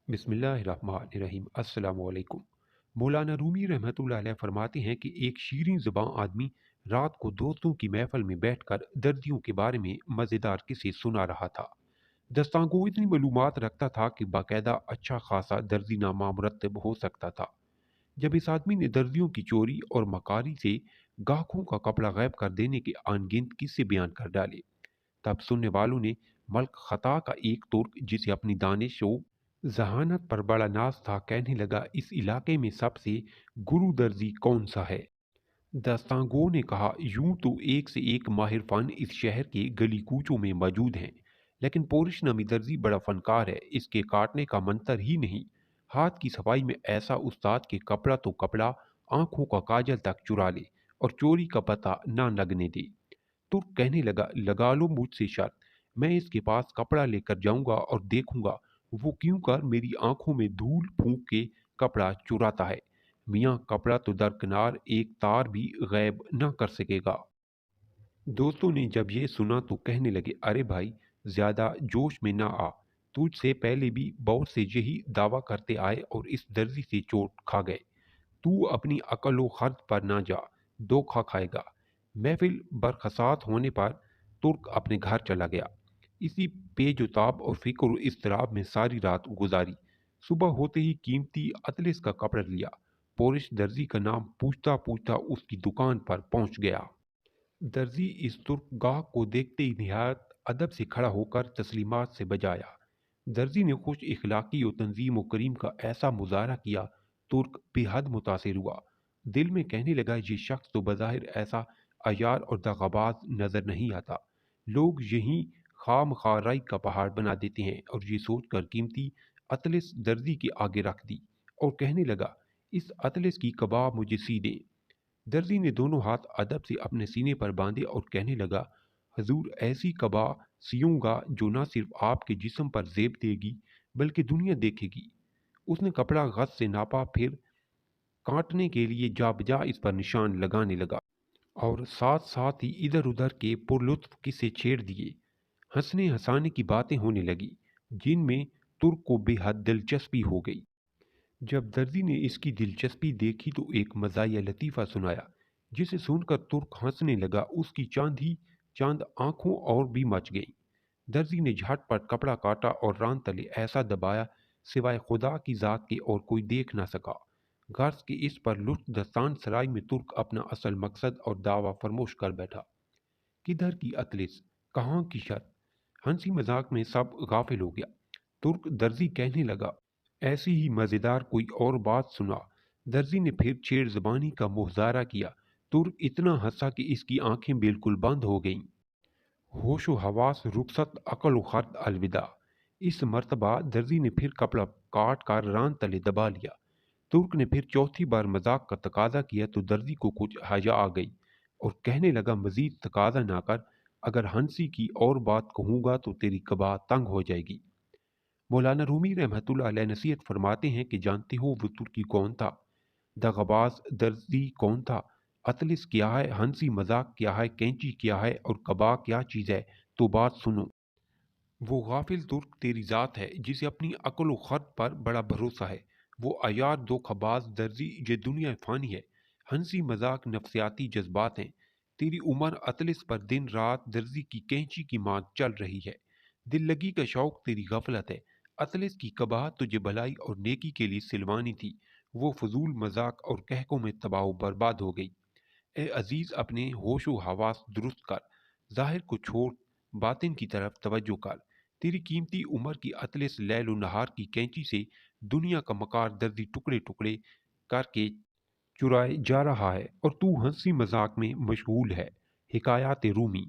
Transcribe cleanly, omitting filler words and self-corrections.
बिस्मिल्लाहिर्रहमानिर्रहीम। अस्सलाम वालेकुम। मौलाना रूमी रहमतुल्लाह अलैह फरमाते हैं कि एक शीरीं ज़बां आदमी रात को दोस्तों की महफिल में बैठकर दर्दियों के बारे में मज़ेदार किस्से सुना रहा था। दस्तांगो इतनी मालूमात रखता था कि बाकायदा अच्छा खासा दर्जीनामा मुरतब हो सकता था। जब इस आदमी ने दर्जियों की चोरी और मकारी से गाहकों का कपड़ा गायब कर देने के अनगिनत किस्से बयान कर डाले, तब सुनने वालों ने मल्क खता का एक तुर्क जिसे अपनी दानिश व जहानत पर बड़ा नाज था कहने लगा, इस इलाके में सबसे गुरु दर्जी कौन सा है? दास्तांगो ने कहा, यूं तो एक से एक माहिर फन इस शहर के गली कूचों में मौजूद हैं, लेकिन पोरिश नमी दर्जी बड़ा फनकार है, इसके काटने का मंतर ही नहीं, हाथ की सफाई में ऐसा उस्ताद के कपड़ा तो कपड़ा, आंखों का काजल तक चुरा ले और चोरी का पता ना लगने दे। तुर्क कहने लगा, लगा लो मुझसे शर्त, मैं इसके पास कपड़ा लेकर जाऊंगा और देखूंगा वो क्यों कर मेरी आंखों में धूल फूंक के कपड़ा चुराता है। मियाँ कपड़ा तो दरकिनार एक तार भी गैब न कर सकेगा। दोस्तों ने जब ये सुना तो कहने लगे, अरे भाई, ज्यादा जोश में ना आ, तुझसे पहले भी बहुत से यही दावा करते आए और इस दर्जी से चोट खा गए। तू अपनी अकल व खर्च पर ना जा, धोखा खाएगा। महफिल बरखसात होने पर तुर्क अपने घर चला गया। इसी पेजोताब और फिक्र व इस्तराब में सारी रात गुजारी। सुबह होते ही कीमती अतलिस का कपड़ा लिया, पोरिश दर्जी का नाम पूछता पूछता उसकी दुकान पर पहुंच गया। दर्जी इस तुर्क गाहक को देखते ही निहायत अदब से खड़ा होकर तस्लीमात से बजाया। दर्जी ने खुश इखलाकी और तंजीम व करीम का ऐसा मुजाहरा किया, तुर्क बेहद मुतासिर हुआ। दिल में कहने लगा, ये शख्स तो बज़ाहिर ऐसा अयार और दगाबाज नजर नहीं आता, लोग यहीं खाम खाराई का पहाड़ बना देते हैं। और ये सोचकर कीमती अतलिस दर्जी के आगे रख दी और कहने लगा, इस अतलिस की कबाब मुझे सी दें। दर्जी ने दोनों हाथ अदब से अपने सीने पर बांधे और कहने लगा, हजूर, ऐसी कबा सियूंगा जो न सिर्फ आपके जिस्म पर जेब देगी बल्कि दुनिया देखेगी। उसने कपड़ा गज से नापा, फिर काटने के लिए जा बजा इस पर निशान लगाने लगा और साथ साथ ही इधर उधर के पुरलुत्फ किस्से छेड़ दिए। हंसने हंसाने की बातें होने लगी जिनमें तुर्क को बेहद दिलचस्पी हो गई। जब दर्जी ने इसकी दिलचस्पी देखी तो एक मज़ाहिया लतीफ़ा सुनाया, जिसे सुनकर तुर्क हंसने लगा। उसकी चांद ही चांद आंखों और भी मच गई। दर्जी ने झटपट कपड़ा काटा और रान तले ऐसा दबाया सिवाय खुदा की ज़ात के और कोई देख ना सका। गर्ज के इस पर लुत्फ दस्तान सराय में तुर्क अपना असल मकसद और दावा फरमोश कर बैठा। किधर की अतलिस, कहाँ की शर्त, हंसी मजाक में सब गाफिल हो गया। तुर्क दर्जी कहने लगा, ऐसी ही मज़ेदार कोई और बात सुना। दर्जी ने फिर छेड़ ज़बानी का मुहजारा किया। तुर्क इतना हंसा कि इसकी आंखें बिल्कुल बंद हो गईं। होशो हवास रुखसत, अकल व खर्द अलविदा। इस मर्तबा दर्जी ने फिर कपड़ा काट कर रान तले दबा लिया। तुर्क ने फिर चौथी बार मजाक का तकाजा किया तो दर्जी को कुछ हया आ गई और कहने लगा, मजीद तकाजा ना कर, अगर हंसी की और बात कहूँगा तो तेरी कबा तंग हो जाएगी। मौलाना रूमी रहमतुल्लाह अलैह नसीहत फरमाते हैं कि जानते हो वो तुर्की कौन था? दगाबाज दर्जी कौन था? अतलिस क्या है, हंसी मजाक क्या है, कैंची क्या है और कबा क्या चीज़ है? तो बात सुनो। वो गाफिल तुर्क तेरी ज़ात है जिसे अपनी अक्ल व खर्द पर बड़ा भरोसा है। वो अयार धोखाबाज दर्जी ये दुनिया फ़ानी है। हंसी मजाक नफसियाती जज्बात हैं। तेरी उम्र अतलिस पर दिन रात दर्जी की कैंची की मांग चल रही है। दिल लगी का शौक तेरी गफलत है। अतलिस की कबाहत तुझे भलाई और नेकी के लिए सिलवानी थी, वो फजूल मजाक और कहकों में तबाह बर्बाद हो गई। ए अजीज, अपने होश व हवास दुरुस्त कर, जाहिर को छोड़ बातिन की तरफ तवज्जो कर। तेरी कीमती उम्र की अतलिस लैल नहार की कैंची से दुनिया का मकार दर्दी टुकड़े टुकड़े करके चुराए जा रहा है और तू हंसी मजाक में मशगूल है। हिकायात रूमी।